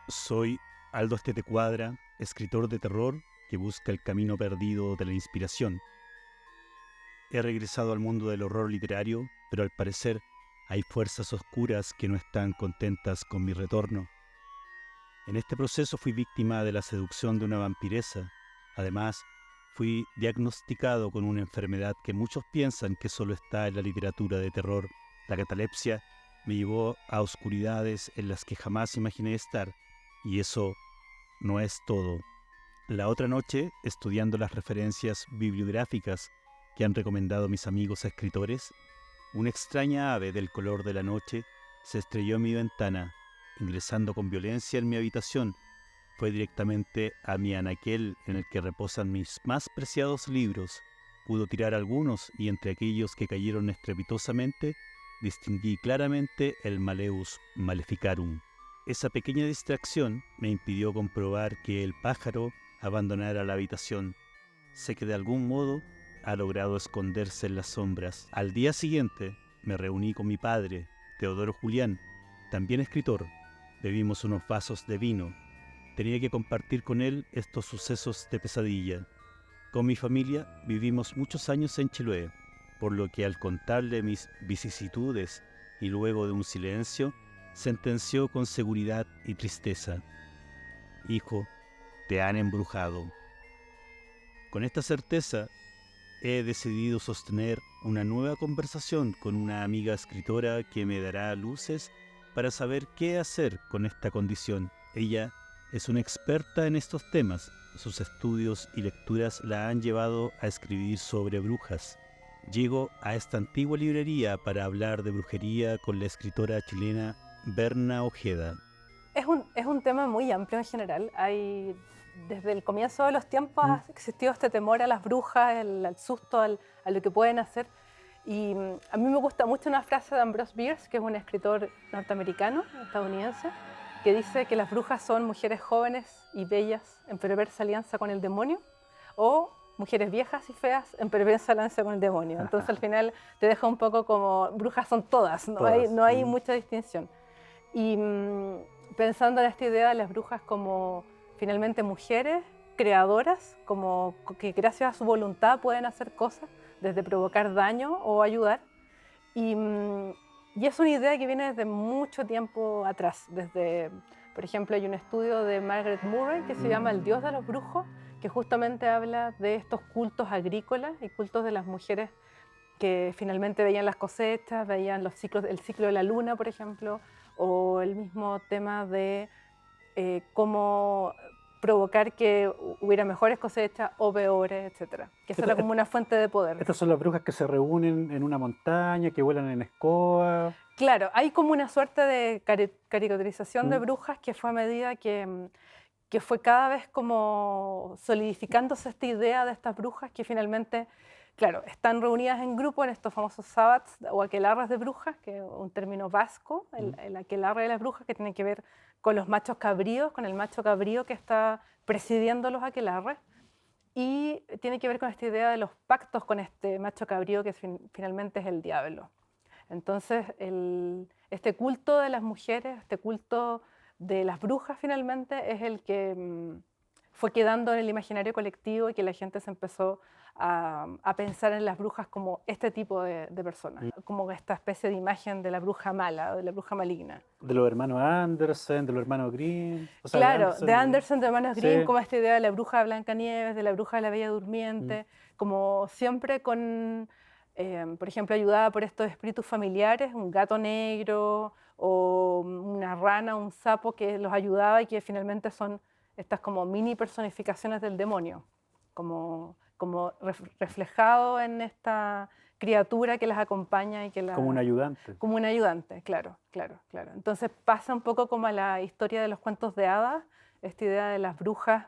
Soy Aldo Estete Cuadra, escritor de terror que busca el camino perdido de la inspiración. He regresado al mundo del horror literario, pero al parecer hay fuerzas oscuras que no están contentas con mi retorno. En este proceso fui víctima de la seducción de una vampiresa. Además, fui diagnosticado con una enfermedad que muchos piensan que solo está en la literatura de terror. La catalepsia me llevó a oscuridades en las que jamás imaginé estar, y eso no es todo. La otra noche, estudiando las referencias bibliográficas que han recomendado mis amigos escritores, una extraña ave del color de la noche se estrelló en mi ventana, ingresando con violencia en mi habitación. Fue directamente a mi anaquel en el que reposan mis más preciados libros. Pudo tirar algunos y entre aquellos que cayeron estrepitosamente, distinguí claramente el Malleus Maleficarum. Esa pequeña distracción me impidió comprobar que el pájaro abandonara la habitación. Sé que de algún modo ha logrado esconderse en las sombras. Al día siguiente me reuní con mi padre, Teodoro Julián, también escritor. Bebimos unos vasos de vino. Tenía que compartir con él estos sucesos de pesadilla. Con mi familia vivimos muchos años en Chiloé, por lo que al contarle mis vicisitudes y luego de un silencio, sentenció con seguridad y tristeza: «Hijo, te han embrujado». Con esta certeza, he decidido sostener una nueva conversación con una amiga escritora que me dará luces para saber qué hacer con esta condición. Ella es una experta en estos temas. Sus estudios y lecturas la han llevado a escribir sobre brujas. Llego a esta antigua librería para hablar de brujería con la escritora chilena Berna Ojeda. Es un tema muy amplio en general. Desde el comienzo de los tiempos ha existido este temor a las brujas, al susto, a lo que pueden hacer. Y a mí me gusta mucho una frase de Ambrose Bierce, que es un escritor norteamericano, estadounidense, que dice que las brujas son mujeres jóvenes y bellas en perversa alianza con el demonio, o mujeres viejas y feas en perversa alianza con el demonio. Entonces al final te deja un poco como brujas son todas, no hay mucha distinción. Y pensando en esta idea de las brujas como finalmente mujeres creadoras, como que gracias a su voluntad pueden hacer cosas, desde provocar daño o ayudar. Y es una idea que viene desde mucho tiempo atrás. Por ejemplo, hay un estudio de Margaret Murray que se llama El Dios de los Brujos, que justamente habla de estos cultos agrícolas y cultos de las mujeres que finalmente veían las cosechas, veían el ciclo de la luna, por ejemplo, o el mismo tema de cómo provocar que hubiera mejores cosechas o peores, etcétera. Que eso era como una fuente de poder. Estas son las brujas que se reúnen en una montaña, que vuelan en escoba. Claro, hay como una suerte de caricaturización de brujas que fue a medida que fue cada vez como solidificándose esta idea de estas brujas que finalmente, claro, están reunidas en grupo en estos famosos sabbats o aquelarres de brujas, que es un término vasco, el aquelarre de las brujas, que tiene que ver con los machos cabríos, con el macho cabrío que está presidiendo los aquelarres, y tiene que ver con esta idea de los pactos con este macho cabrío que finalmente es el diablo. Entonces, este culto de las mujeres, este culto de las brujas finalmente es el que fue quedando en el imaginario colectivo y que la gente se empezó a pensar en las brujas como este tipo de personas, como esta especie de imagen de la bruja mala, de la bruja maligna. De los hermanos Andersen, de los hermanos Grimm. O sea, Claro, de Andersen, de hermanos Grimm, sí. como esta idea de la bruja de Blancanieves, de la bruja de la Bella Durmiente, como siempre con, por ejemplo, ayudada por estos espíritus familiares, un gato negro o una rana, un sapo que los ayudaba y que finalmente son estas como mini personificaciones del demonio, como reflejado en esta criatura que las acompaña y que Como un ayudante. como un ayudante, claro, claro, claro. Entonces pasa un poco como a la historia de los cuentos de hadas, esta idea de las brujas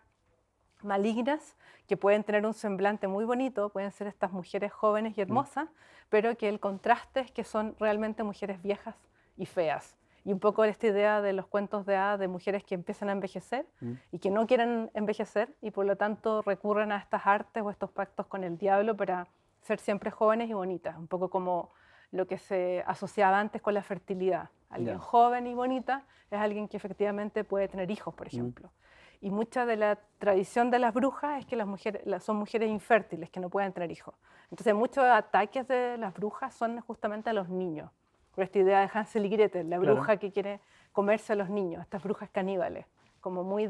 malignas que pueden tener un semblante muy bonito, pueden ser estas mujeres jóvenes y hermosas, pero que el contraste es que son realmente mujeres viejas y feas. Y un poco esta idea de los cuentos de hadas de mujeres que empiezan a envejecer y que no quieren envejecer y por lo tanto recurren a estas artes o estos pactos con el diablo para ser siempre jóvenes y bonitas, un poco como lo que se asociaba antes con la fertilidad. Alguien Ya. joven y bonita es alguien que efectivamente puede tener hijos, por ejemplo. Y mucha de la tradición de las brujas es que las mujeres son mujeres infértiles, que no pueden tener hijos. Entonces muchos ataques de las brujas son justamente a los niños. Por esta idea de Hansel y Gretel, la Claro. bruja que quiere comerse a los niños, estas brujas caníbales, como muy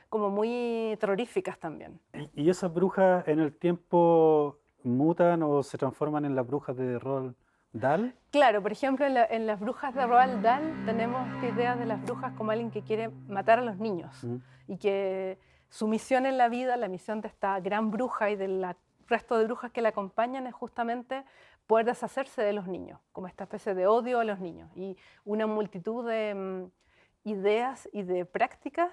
como muy terroríficas también. ¿Y esas brujas en el tiempo mutan o se transforman en las brujas de Roald Dahl? Claro, por ejemplo, en las brujas de Roald Dahl tenemos esta idea de las brujas como alguien que quiere matar a los niños y que su misión en la vida, la misión de esta gran bruja y del resto de brujas que la acompañan es justamente poder deshacerse de los niños, como esta especie de odio a los niños y una multitud de ideas y de prácticas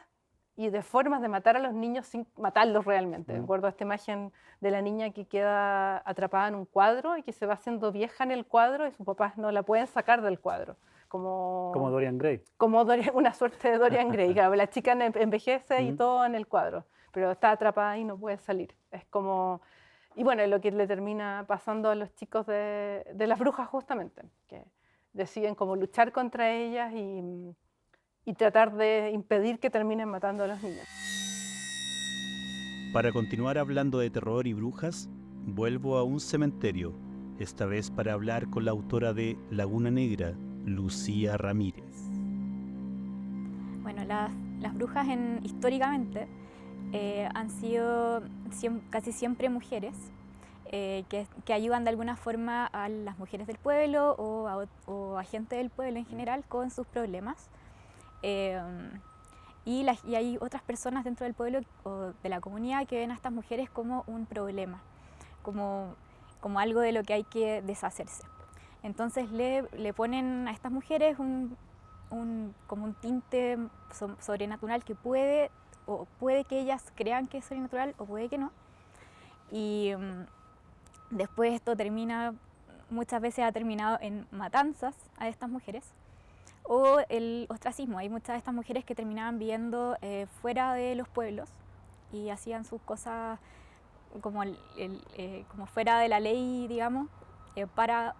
y de formas de matar a los niños sin matarlos realmente. Recuerdo esta imagen de la niña que queda atrapada en un cuadro y que se va haciendo vieja en el cuadro y sus papás no la pueden sacar del cuadro. Como Dorian Gray. Como una suerte de Dorian Gray. Claro, la chica envejece y todo en el cuadro, pero está atrapada y no puede salir. Es como... Y bueno, lo que le termina pasando a los chicos de las brujas justamente, que deciden como luchar contra ellas y tratar de impedir que terminen matando a los niños. Para continuar hablando de terror y brujas, vuelvo a un cementerio, esta vez para hablar con la autora de Laguna Negra, Lucía Ramírez. Bueno, las brujas históricamente han sido casi siempre mujeres que ayudan de alguna forma a las mujeres del pueblo o a gente del pueblo en general con sus problemas. Y hay otras personas dentro del pueblo o de la comunidad que ven a estas mujeres como un problema, como algo de lo que hay que deshacerse. Entonces le ponen a estas mujeres como un tinte sobrenatural que puede que ellas crean que es sobrenatural o puede que no. Y después esto muchas veces ha terminado en matanzas a estas mujeres o el ostracismo. Hay muchas de estas mujeres que terminaban viviendo fuera de los pueblos y hacían sus cosas como fuera de la ley, digamos, para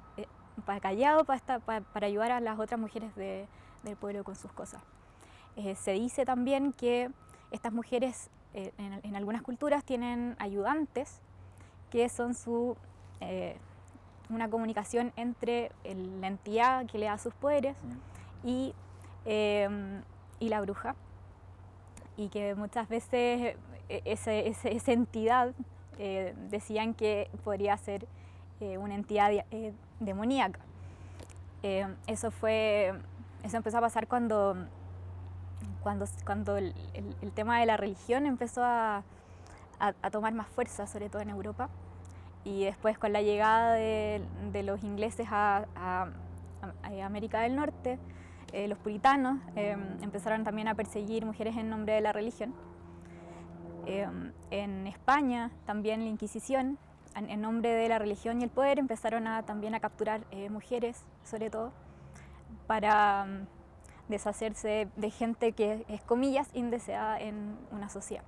callado, para ayudar a las otras mujeres del pueblo con sus cosas. Se dice también que estas mujeres en algunas culturas tienen ayudantes que son una comunicación entre la entidad que le da sus poderes y la bruja, y que muchas veces esa entidad decían que podría ser una entidad demoníaca. Eso empezó a pasar cuando el tema de la religión empezó a tomar más fuerza, sobre todo en Europa, y después con la llegada de los ingleses a América del Norte, los puritanos empezaron también a perseguir mujeres en nombre de la religión. En España también la Inquisición, en nombre de la religión y el poder, empezaron también a capturar mujeres, sobre todo, para deshacerse de gente que es, comillas, indeseada en una sociedad.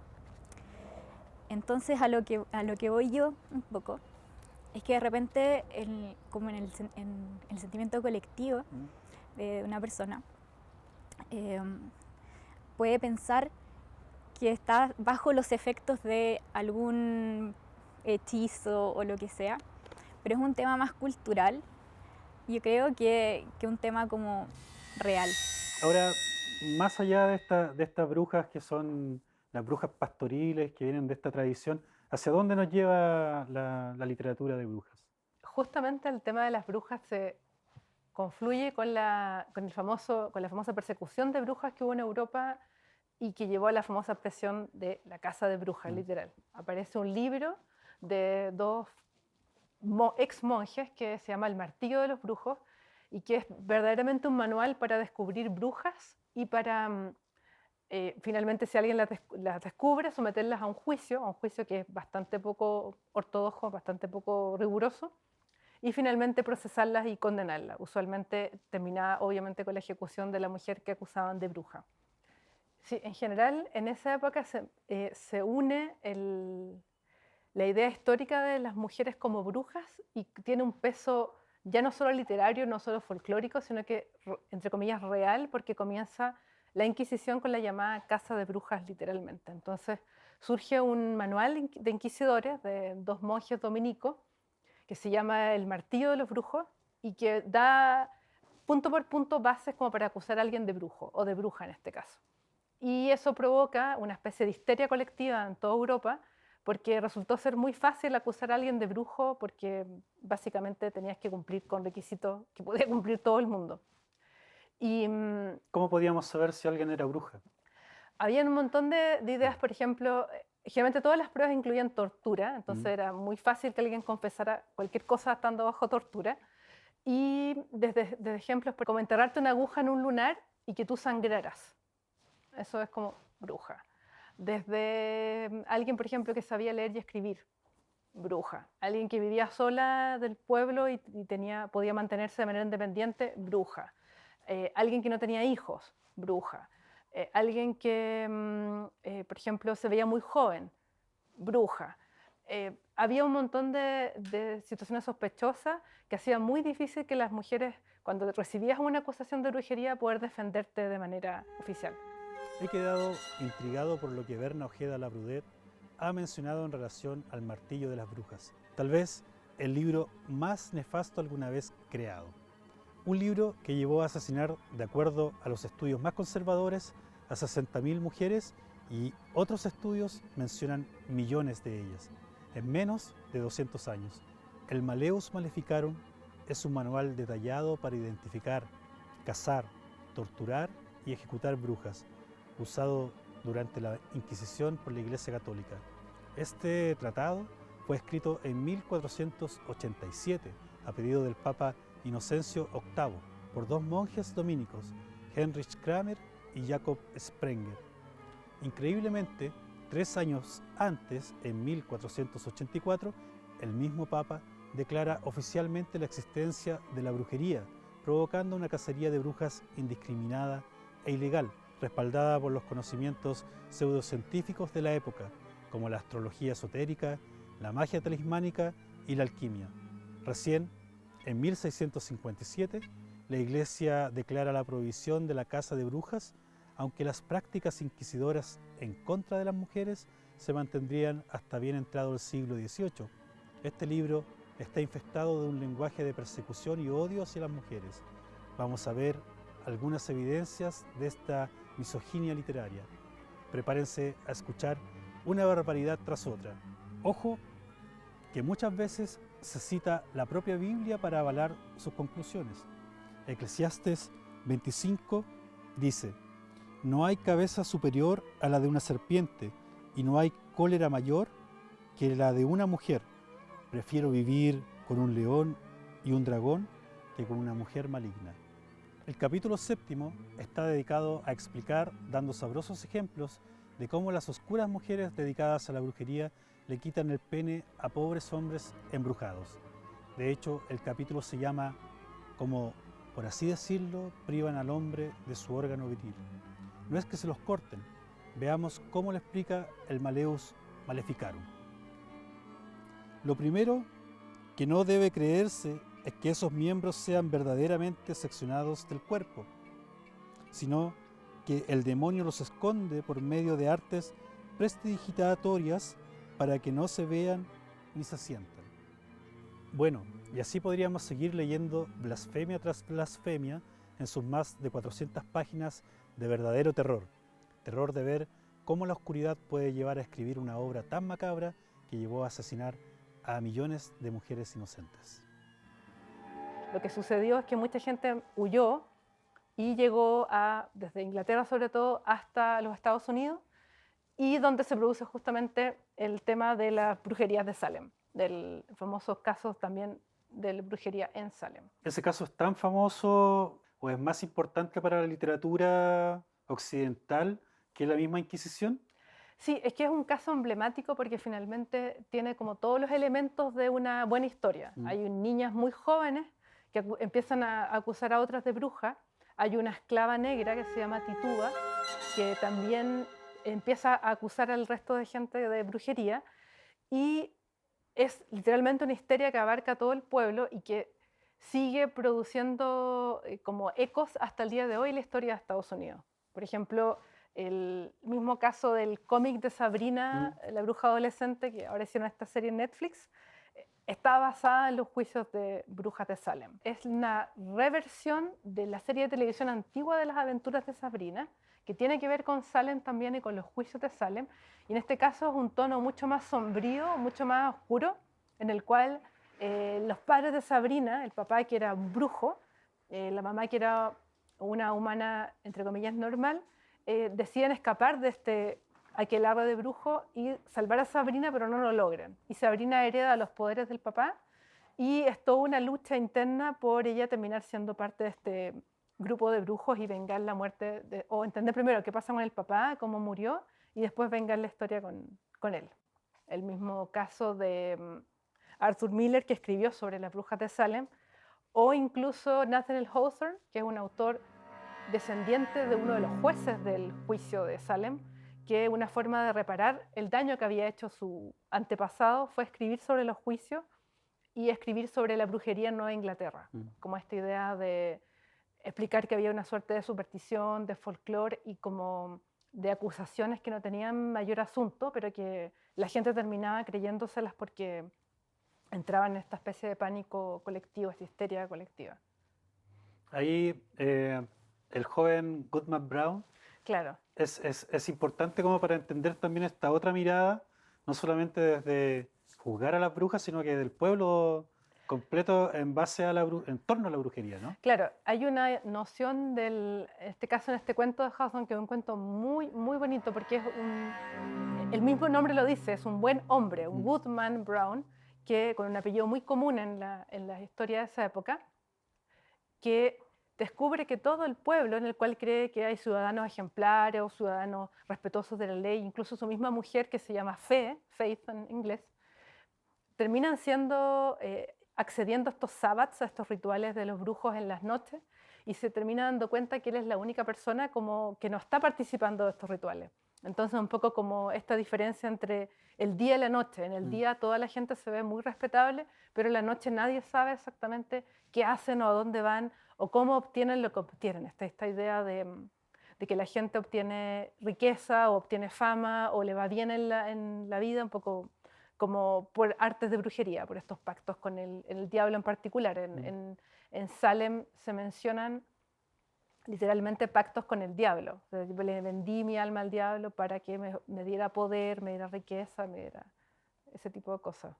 Entonces a lo que voy yo un poco es que de repente, como en el sentimiento colectivo de una persona, puede pensar que está bajo los efectos de algún hechizo o lo que sea, pero es un tema más cultural. Yo creo que un tema como real. Ahora, más allá de estas brujas que son las brujas pastoriles que vienen de esta tradición, ¿hacia dónde nos lleva la literatura de brujas? Justamente el tema de las brujas se confluye con la famosa persecución de brujas que hubo en Europa y que llevó a la famosa expresión de la casa de brujas, literal. Aparece un libro de dos ex monjes que se llama El martillo de los brujos y que es verdaderamente un manual para descubrir brujas y para finalmente, si alguien las descubre, someterlas a un juicio que es bastante poco ortodoxo, bastante poco riguroso, y finalmente procesarlas y condenarlas. Usualmente terminaba obviamente con la ejecución de la mujer que acusaban de bruja. Sí, en general, en esa época se une la idea histórica de las mujeres como brujas y tiene un peso ya no solo literario, no solo folclórico, sino que, entre comillas, real, porque comienza la Inquisición con la llamada Casa de Brujas, literalmente. Entonces surge un manual de inquisidores de 2 monjes dominicos que se llama El Martillo de los Brujos y que da punto por punto bases como para acusar a alguien de brujo o de bruja en este caso. Y eso provoca una especie de histeria colectiva en toda Europa porque resultó ser muy fácil acusar a alguien de brujo porque básicamente tenías que cumplir con requisitos que podía cumplir todo el mundo. Y ¿Cómo podíamos saber si alguien era bruja? había un montón de ideas, por ejemplo, generalmente todas las pruebas incluían tortura, entonces era muy fácil que alguien confesara cualquier cosa estando bajo tortura. Y desde ejemplos como enterrarte una aguja en un lunar y que tú sangraras. Eso es como bruja. Desde alguien, por ejemplo, que sabía leer y escribir, bruja. Alguien que vivía sola del pueblo y podía mantenerse de manera independiente, bruja. Alguien que no tenía hijos, bruja. Alguien que, por ejemplo, se veía muy joven, bruja. Había un montón de situaciones sospechosas que hacían muy difícil que las mujeres, cuando recibías una acusación de brujería, poder defenderte de manera oficial. He quedado intrigado por lo que Berna Ojeda Labrudet ha mencionado en relación al martillo de las brujas. Tal vez el libro más nefasto alguna vez creado. Un libro que llevó a asesinar, de acuerdo a los estudios más conservadores, a 60.000 mujeres y otros estudios mencionan millones de ellas, en menos de 200 años. El Malleus Maleficarum es un manual detallado para identificar, cazar, torturar y ejecutar brujas, usado durante la Inquisición por la Iglesia Católica. Este tratado fue escrito en 1487 a pedido del Papa Inocencio VIII por 2 monjes dominicos, Heinrich Kramer y Jakob Sprenger. Increíblemente, 3 años antes, en 1484, el mismo Papa declara oficialmente la existencia de la brujería, provocando una cacería de brujas indiscriminada e ilegal, respaldada por los conocimientos pseudocientíficos de la época, como la astrología esotérica, la magia talismánica y la alquimia. Recién, en 1657, la Iglesia declara la prohibición de la caza de brujas, aunque las prácticas inquisidoras en contra de las mujeres se mantendrían hasta bien entrado el siglo XVIII. Este libro está infestado de un lenguaje de persecución y odio hacia las mujeres. Vamos a ver algunas evidencias de esta misoginia literaria. Prepárense a escuchar una barbaridad tras otra. Ojo, que muchas veces se cita la propia Biblia para avalar sus conclusiones. Eclesiastes 25 dice: no hay cabeza superior a la de una serpiente y no hay cólera mayor que la de una mujer. Prefiero vivir con un león y un dragón que con una mujer maligna. El capítulo 7 está dedicado a explicar, dando sabrosos ejemplos de cómo las oscuras mujeres dedicadas a la brujería le quitan el pene a pobres hombres embrujados. De hecho, el capítulo se llama como, por así decirlo, privan al hombre de su órgano viril. No es que se los corten. Veamos cómo lo explica el Malleus Maleficarum. Lo primero que no debe creerse es que esos miembros sean verdaderamente seccionados del cuerpo, sino que el demonio los esconde por medio de artes prestidigitatorias para que no se vean ni se sientan. Bueno, y así podríamos seguir leyendo blasfemia tras blasfemia en sus más de 400 páginas de verdadero terror. Terror de ver cómo la oscuridad puede llevar a escribir una obra tan macabra que llevó a asesinar a millones de mujeres inocentes. Lo que sucedió es que mucha gente huyó y llegó desde Inglaterra sobre todo hasta los Estados Unidos, y donde se produce justamente el tema de las brujerías de Salem, del famoso caso también de la brujería en Salem. ¿Ese caso es tan famoso o es más importante para la literatura occidental que la misma Inquisición? Sí, es que es un caso emblemático porque finalmente tiene como todos los elementos de una buena historia. Hay niñas muy jóvenes que empiezan a acusar a otras de brujas. Hay una esclava negra que se llama Tituba, que también empieza a acusar al resto de gente de brujería, y es literalmente una histeria que abarca todo el pueblo y que sigue produciendo como ecos hasta el día de hoy la historia de Estados Unidos. Por ejemplo, el mismo caso del cómic de Sabrina, la bruja adolescente, que ahora hicieron esta serie en Netflix, está basada en los juicios de brujas de Salem. Es una reversión de la serie de televisión antigua de las aventuras de Sabrina, que tiene que ver con Salem también y con los juicios de Salem. Y en este caso es un tono mucho más sombrío, mucho más oscuro, en el cual los padres de Sabrina, el papá que era un brujo, la mamá que era una humana, entre comillas, normal, deciden escapar de este aquelarre de brujo y salvar a Sabrina, pero no lo logran. Y Sabrina hereda los poderes del papá y es toda una lucha interna por ella terminar siendo parte de este grupo de brujos y vengar la muerte, o entender primero qué pasa con el papá, cómo murió, y después vengar la historia con él. El mismo caso de Arthur Miller, que escribió sobre las brujas de Salem, o incluso Nathaniel Hawthorne, que es un autor descendiente de uno de los jueces del juicio de Salem, que una forma de reparar el daño que había hecho su antepasado fue escribir sobre los juicios y escribir sobre la brujería en Nueva Inglaterra, como esta idea de explicar que había una suerte de superstición, de folclore y como de acusaciones que no tenían mayor asunto, pero que la gente terminaba creyéndoselas porque entraban en esta especie de pánico colectivo, esta histeria colectiva. Ahí el joven Goodman Brown Claro. es importante como para entender también esta otra mirada, no solamente desde juzgar a las brujas, sino que del pueblo completo en base a en torno a la brujería, ¿no? Claro, hay una noción en este caso, en este cuento de Hawthorne, que es un cuento muy, muy bonito, porque es el mismo nombre lo dice, es un buen hombre, un Goodman Brown, que con un apellido muy común en la historia de esa época, que descubre que todo el pueblo, en el cual cree que hay ciudadanos ejemplares o ciudadanos respetuosos de la ley, incluso su misma mujer que se llama Faith en inglés, terminan accediendo a estos sabbats, a estos rituales de los brujos en las noches, y se termina dando cuenta que él es la única persona como que no está participando de estos rituales. Entonces un poco como esta diferencia entre el día y la noche. En el día toda la gente se ve muy respetable, pero en la noche nadie sabe exactamente qué hacen o a dónde van o cómo obtienen lo que obtienen. Esta idea de que la gente obtiene riqueza o obtiene fama o le va bien en la vida, un poco como por artes de brujería, por estos pactos con el diablo en particular. En Salem se mencionan literalmente pactos con el diablo. O sea, yo le vendí mi alma al diablo para que me diera poder, me diera riqueza, me diera ese tipo de cosas.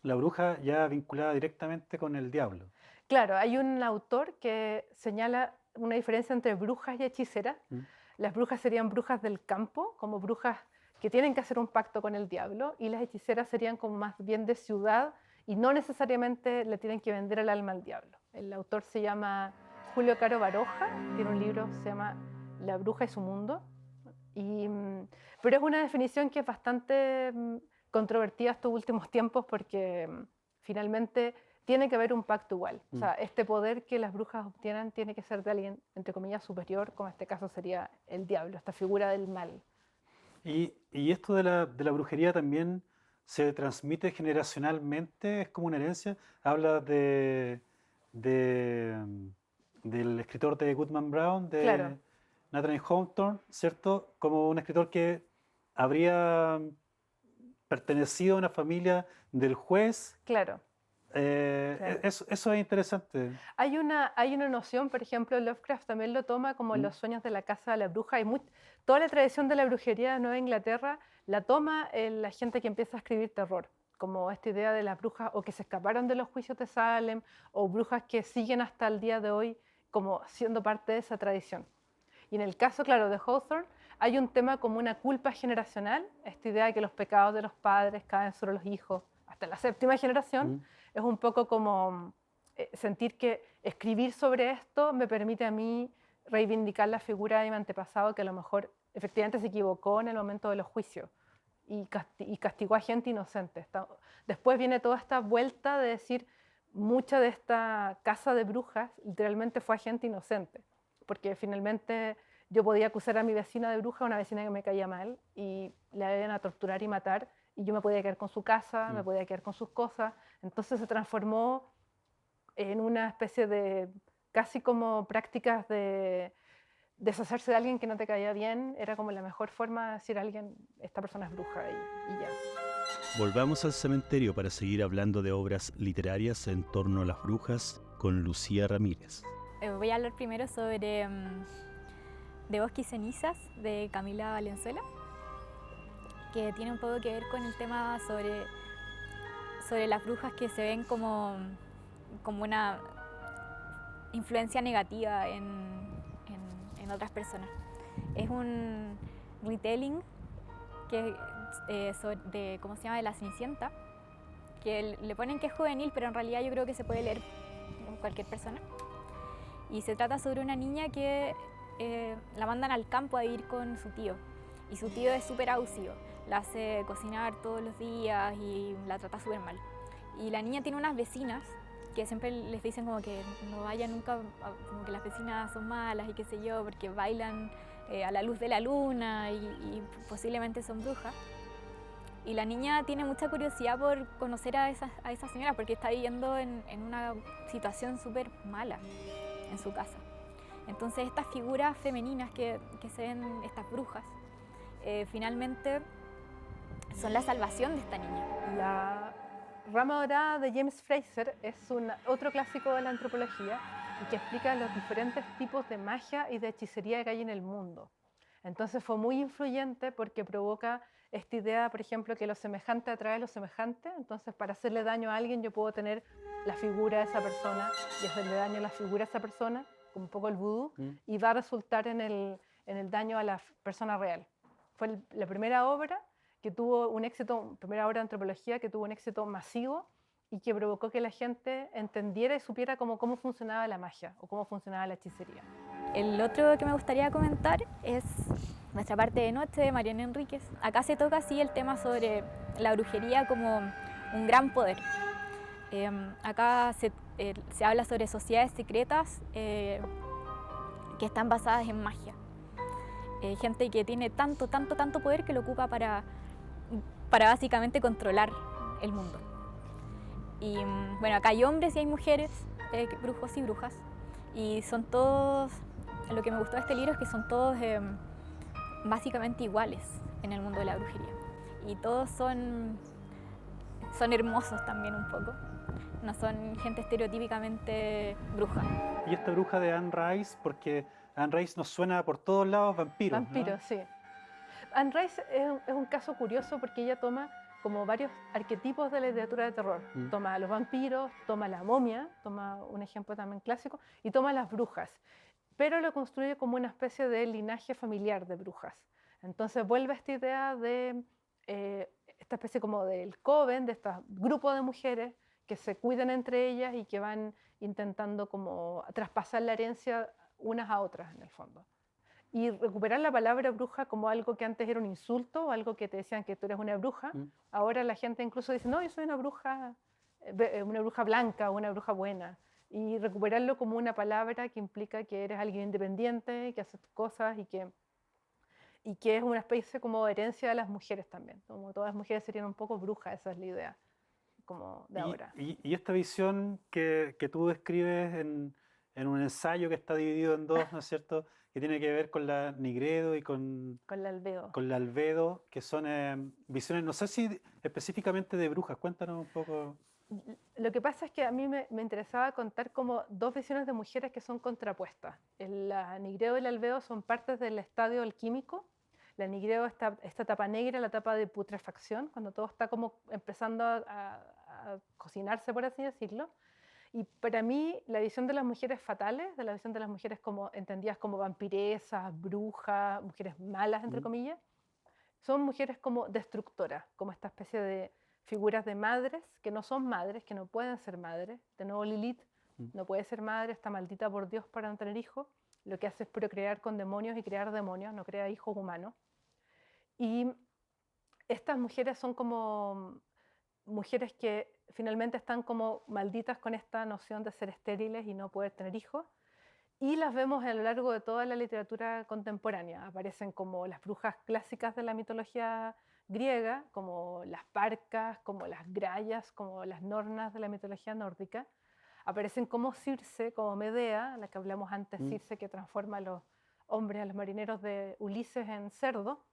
La bruja ya vinculada directamente con el diablo. Claro, hay un autor que señala una diferencia entre brujas y hechiceras. Las brujas serían brujas del campo, como brujas que tienen que hacer un pacto con el diablo, y las hechiceras serían como más bien de ciudad y no necesariamente le tienen que vender el alma al diablo. El autor se llama Julio Caro Baroja, tiene un libro que se llama La bruja y su mundo, pero es una definición que es bastante controvertida estos últimos tiempos porque finalmente tiene que haber un pacto igual. O sea, este poder que las brujas obtienen tiene que ser de alguien, entre comillas, superior, como en este caso sería el diablo, esta figura del mal. Y esto de la brujería también se transmite generacionalmente, es como una herencia. Habla del escritor de Goodman Brown, de Claro. Nathaniel Hawthorne, ¿cierto? Como un escritor que habría pertenecido a una familia del juez. Claro. Claro. Eso es interesante. Hay una noción, por ejemplo, Lovecraft también lo toma como los sueños de la casa de la bruja. Toda la tradición de la brujería de Nueva Inglaterra la toma la gente que empieza a escribir terror, como esta idea de las brujas o que se escaparon de los juicios de Salem o brujas que siguen hasta el día de hoy como siendo parte de esa tradición. Y en el caso, claro, de Hawthorne, hay un tema como una culpa generacional, esta idea de que los pecados de los padres caen sobre los hijos hasta la 7ª generación. Es un poco como sentir que escribir sobre esto me permite a mí reivindicar la figura de mi antepasado que a lo mejor efectivamente se equivocó en el momento de los juicios y castigó a gente inocente. Después viene toda esta vuelta de decir, mucha de esta casa de brujas literalmente fue a gente inocente, porque finalmente yo podía acusar a mi vecina de bruja, una vecina que me caía mal, y la iban a torturar y matar, y yo me podía quedar con su casa, me podía quedar con sus cosas. Entonces se transformó en una especie de casi como prácticas de deshacerse de alguien que no te caía bien, era como la mejor forma de decir a alguien, esta persona es bruja y ya. Volvamos al cementerio para seguir hablando de obras literarias en torno a las brujas con Lucía Ramírez. Voy a hablar primero sobre De Bosque y Cenizas, de Camila Valenzuela, que tiene un poco que ver con el tema sobre las brujas que se ven como una influencia negativa en otras personas. Es un retelling ¿cómo se llama? De La Cenicienta, que le ponen que es juvenil, pero en realidad yo creo que se puede leer cualquier persona. Y se trata sobre una niña que la mandan al campo a vivir con su tío. Y su tío es súper abusivo, la hace cocinar todos los días y la trata súper mal. Y la niña tiene unas vecinas que siempre les dicen como que no vayan nunca, como que las vecinas son malas y qué sé yo, porque bailan a la luz de la luna y posiblemente son brujas. Y la niña tiene mucha curiosidad por conocer a esa señora porque está viviendo en una situación súper mala en su casa. Entonces estas figuras femeninas que se ven, estas brujas, finalmente son la salvación de esta niña. La Rama Dorada de James Fraser es otro clásico de la antropología y que explica los diferentes tipos de magia y de hechicería que hay en el mundo. Entonces fue muy influyente porque provoca esta idea, por ejemplo, que lo semejante atrae a lo semejante. Entonces, para hacerle daño a alguien, yo puedo tener la figura de esa persona y hacerle daño a la figura de esa persona, como un poco el vudú, y va a resultar en el daño a la persona real. Fue la primera obra que tuvo un éxito, primera obra de antropología que tuvo un éxito masivo y que provocó que la gente entendiera y supiera cómo funcionaba la magia o cómo funcionaba la hechicería. El otro que me gustaría comentar es Nuestra parte de noche, de Mariana Enríquez. Acá se toca así el tema sobre la brujería como un gran poder. Acá se habla sobre sociedades secretas que están basadas en magia. Gente que tiene tanto poder que lo ocupa para básicamente controlar el mundo. Y bueno, acá hay hombres y hay mujeres, brujos y brujas, y son todos, lo que me gustó de este libro es que son todos básicamente iguales en el mundo de la brujería. Y todos son hermosos también un poco, no son gente estereotípicamente bruja. Y esta bruja de Anne Rice, porque Anne Rice nos suena por todos lados vampiros, Vampiros, ¿no? sí. Anne Rice es un caso curioso porque ella toma como varios arquetipos de la literatura de terror. Toma a los vampiros, toma a la momia, toma un ejemplo también clásico, y toma a las brujas, pero lo construye como una especie de linaje familiar de brujas. Entonces vuelve a esta idea de esta especie como del coven, de este grupo de mujeres que se cuidan entre ellas y que van intentando como traspasar la herencia unas a otras en el fondo. Y recuperar la palabra bruja como algo que antes era un insulto, o algo que te decían que tú eres una bruja. Ahora la gente incluso dice, no, yo soy una bruja blanca o una bruja buena. Y recuperarlo como una palabra que implica que eres alguien independiente, que haces cosas y que es una especie como herencia de las mujeres también. Como todas las mujeres serían un poco brujas, esa es la idea como de ahora. Y esta visión que tú describes en un ensayo que está dividido en dos, ¿no es cierto?, que tiene que ver con la Nigredo y con la Albedo. Con la Albedo, que son visiones, no sé si específicamente de brujas. Cuéntanos un poco. Lo que pasa es que a mí me interesaba contar como dos visiones de mujeres que son contrapuestas. La Nigredo y la Albedo son partes del estadio alquímico. La Nigredo esta etapa negra, la etapa de putrefacción, cuando todo está como empezando a cocinarse, por así decirlo. Y para mí, la visión de las mujeres fatales, de la visión de las mujeres como entendidas como vampiresas, brujas, mujeres malas, entre comillas, son mujeres como destructoras, como esta especie de figuras de madres, que no son madres, que no pueden ser madres. De nuevo, Lilith no puede ser madre, está maldita por Dios para no tener hijos. Lo que hace es procrear con demonios y crear demonios, no crea hijos humanos. Y estas mujeres son como mujeres que finalmente están como malditas con esta noción de ser estériles y no poder tener hijos. Y las vemos a lo largo de toda la literatura contemporánea. Aparecen como las brujas clásicas de la mitología griega, como las parcas, como las grayas, como las nornas de la mitología nórdica. Aparecen como Circe, como Medea, la que hablamos antes, Circe, que transforma a los hombres, a los marineros de Ulises en cerdo.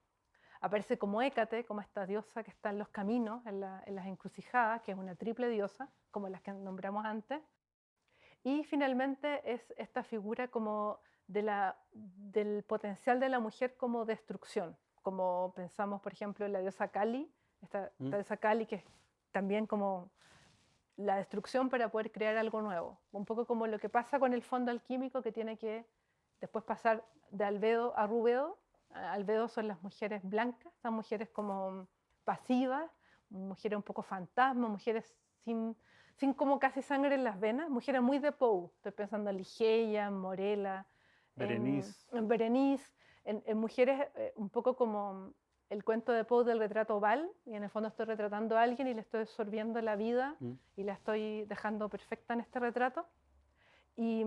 Aparece como Hécate, como esta diosa que está en los caminos, en las encrucijadas, que es una triple diosa, como las que nombramos antes. Y finalmente es esta figura como del potencial de la mujer como destrucción, como pensamos, por ejemplo, en la diosa Kali, esta diosa Kali que es también como la destrucción para poder crear algo nuevo. Un poco como lo que pasa con el fondo alquímico, que tiene que después pasar de albedo a rubedo. Albedo son las mujeres blancas, estas mujeres como pasivas, mujeres un poco fantasmas, mujeres sin como casi sangre en las venas, mujeres muy de Poe. Estoy pensando en Ligeia, Morela, en Berenice, en mujeres un poco como el cuento de Poe del retrato oval, y en el fondo estoy retratando a alguien y le estoy absorbiendo la vida y la estoy dejando perfecta en este retrato. Y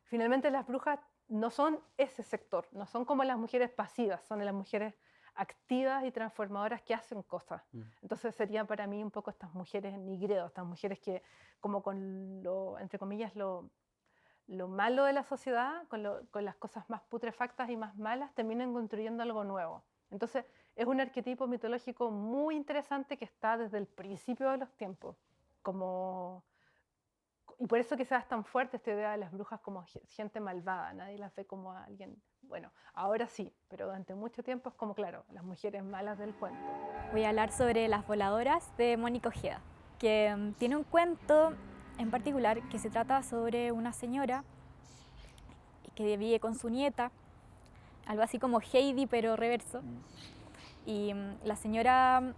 finalmente las brujas no son ese sector, no son como las mujeres pasivas, son las mujeres activas y transformadoras que hacen cosas. Entonces serían para mí un poco estas mujeres nigredo, estas mujeres que como con lo, entre comillas, lo malo de la sociedad, con las cosas más putrefactas y más malas, terminan construyendo algo nuevo. Entonces es un arquetipo mitológico muy interesante que está desde el principio de los tiempos, y por eso quizás es tan fuerte esta idea de las brujas como gente malvada, nadie las ve como a alguien, bueno, ahora sí, pero durante mucho tiempo es como, claro, las mujeres malas del cuento. Voy a hablar sobre Las voladoras de Mónica Ojeda, que tiene un cuento en particular que se trata sobre una señora que vive con su nieta, algo así como Heidi pero reverso, y la señora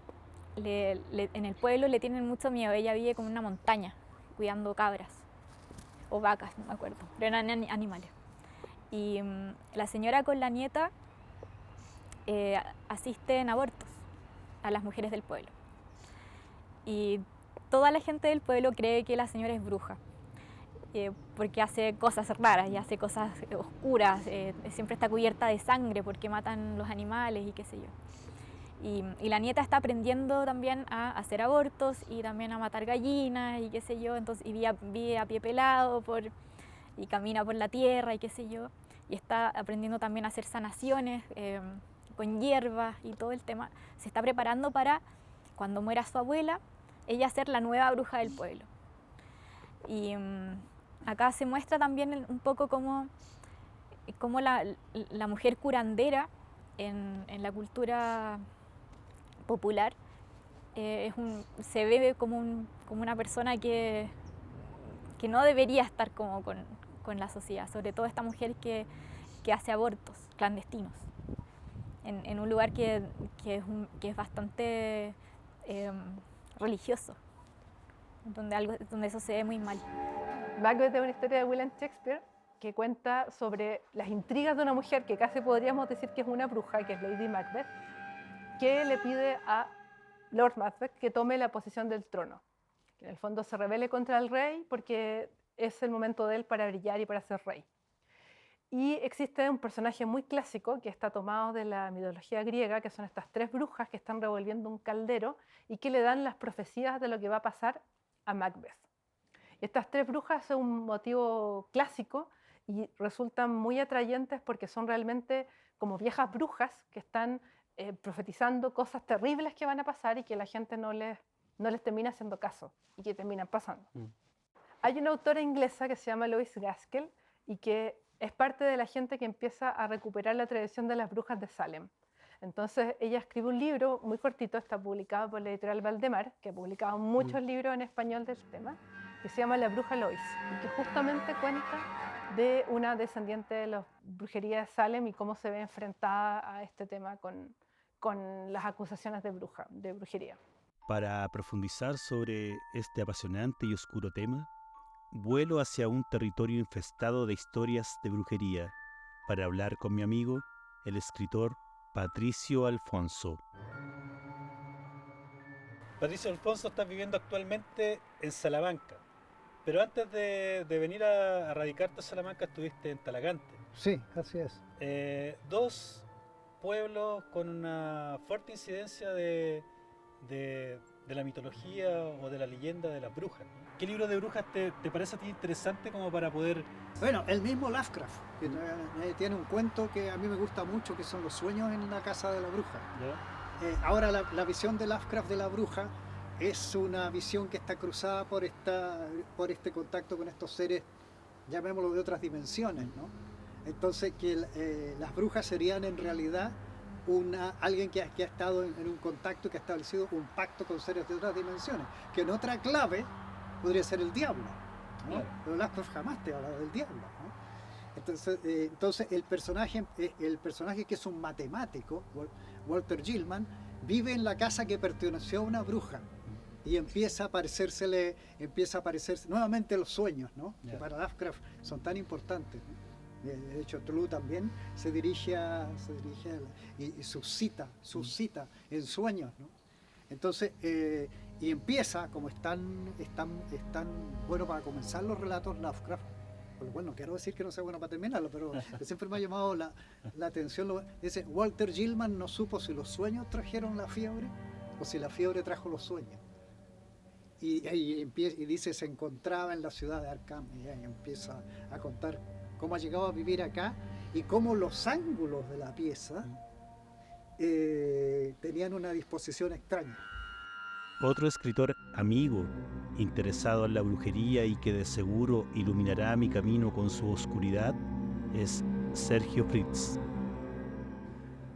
en el pueblo le tienen mucho miedo, ella vive como en una montaña cuidando cabras o vacas, no me acuerdo, pero eran animales. Y la señora con la nieta asisten abortos a las mujeres del pueblo. Y toda la gente del pueblo cree que la señora es bruja, porque hace cosas raras y hace cosas oscuras, siempre está cubierta de sangre porque matan los animales y qué sé yo. Y la nieta está aprendiendo también a hacer abortos y también a matar gallinas y qué sé yo, entonces, y vive a pie pelado y camina por la tierra y qué sé yo, y está aprendiendo también a hacer sanaciones con hierbas y todo el tema. Se está preparando para, cuando muera su abuela, ella ser la nueva bruja del pueblo. Y acá se muestra también un poco cómo la mujer curandera en la cultura popular se ve como una persona que no debería estar como con la sociedad, sobre todo esta mujer que hace abortos clandestinos en un lugar que es bastante religioso, donde eso se ve muy mal. Macbeth es una historia de William Shakespeare que cuenta sobre las intrigas de una mujer que casi podríamos decir que es una bruja, que es Lady Macbeth, que le pide a Lord Macbeth que tome la posición del trono, que en el fondo se rebele contra el rey porque es el momento de él para brillar y para ser rey. Y existe un personaje muy clásico que está tomado de la mitología griega, que son estas tres brujas que están revolviendo un caldero y que le dan las profecías de lo que va a pasar a Macbeth. Y estas tres brujas son un motivo clásico y resultan muy atrayentes porque son realmente como viejas brujas que están profetizando cosas terribles que van a pasar y que la gente no les termina haciendo caso y que terminan pasando. Hay una autora inglesa que se llama Lois Gaskell y que es parte de la gente que empieza a recuperar la tradición de las brujas de Salem. Entonces ella escribe un libro muy cortito, está publicado por la editorial Valdemar, que ha publicado muchos libros en español del tema, que se llama La bruja Lois, y que justamente cuenta de una descendiente de la brujería de Salem y cómo se ve enfrentada a este tema con las acusaciones de brujería. Para profundizar sobre este apasionante y oscuro tema, vuelo hacia un territorio infestado de historias de brujería para hablar con mi amigo, el escritor Patricio Alfonso. Patricio Alfonso, estás viviendo actualmente en Salamanca, pero antes de venir a radicarte a Salamanca estuviste en Talagante. Sí, así es. Dos pueblos con una fuerte incidencia de de la mitología o de la leyenda de las brujas, ¿no? ¿Qué libro de brujas te parece a ti interesante como para poder...? Bueno, el mismo Lovecraft, que tiene un cuento que a mí me gusta mucho, que son Los sueños en la casa de la bruja. Ahora la visión de Lovecraft de la bruja es una visión que está cruzada por este contacto con estos seres, llamémoslo de otras dimensiones, ¿no? Entonces que las brujas serían en realidad alguien que ha estado en un contacto, que ha establecido un pacto con seres de otras dimensiones, que en otra clave podría ser el diablo, ¿no? Claro. Pero Lovecraft jamás te habla del diablo, ¿no? Entonces el personaje que es un matemático, Walter Gilman, vive en la casa que perteneció a una bruja y empieza a aparecerse nuevamente los sueños, ¿no? Que para Lovecraft son tan importantes, ¿no? De hecho, Tulu también se dirige y suscita en sueños, ¿no? Entonces, y empieza, como es tan bueno para comenzar los relatos Lovecraft, por lo cual no quiero decir que no sea bueno para terminarlo, pero siempre me ha llamado la atención. Dice, Walter Gilman no supo si los sueños trajeron la fiebre o si la fiebre trajo los sueños. Y dice, se encontraba en la ciudad de Arkham, y ahí empieza a contar cómo ha llegado a vivir acá y cómo los ángulos de la pieza tenían una disposición extraña. Otro escritor amigo, interesado en la brujería y que de seguro iluminará mi camino con su oscuridad, es Sergio Fritz.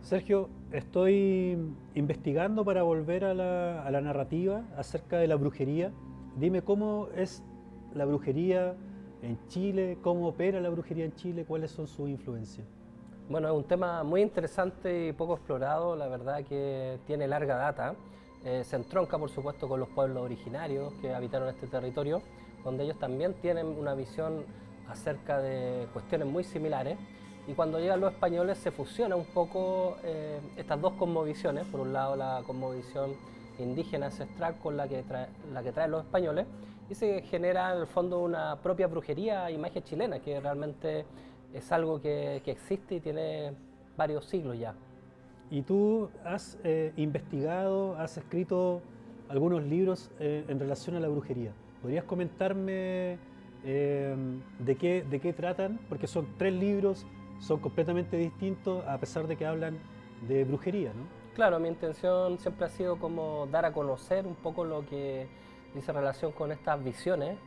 Sergio, estoy investigando para volver a la narrativa acerca de la brujería. Dime cómo es la brujería en Chile, cómo opera la brujería en Chile, cuáles son sus influencias. Bueno, es un tema muy interesante y poco explorado, la verdad que tiene larga data. Se entronca, por supuesto, con los pueblos originarios que habitaron este territorio, donde ellos también tienen una visión acerca de cuestiones muy similares. Y cuando llegan los españoles se fusiona un poco estas dos cosmovisiones, por un lado la cosmovisión indígena ancestral con la que traen los españoles, y se genera en el fondo una propia brujería y magia chilena, que realmente es algo que existe y tiene varios siglos ya. Y tú has investigado, has escrito algunos libros en relación a la brujería. ¿Podrías comentarme de qué tratan? Porque son 3 libros, son completamente distintos a pesar de que hablan de brujería, ¿no? Claro, mi intención siempre ha sido como dar a conocer un poco lo que dice relación con estas visiones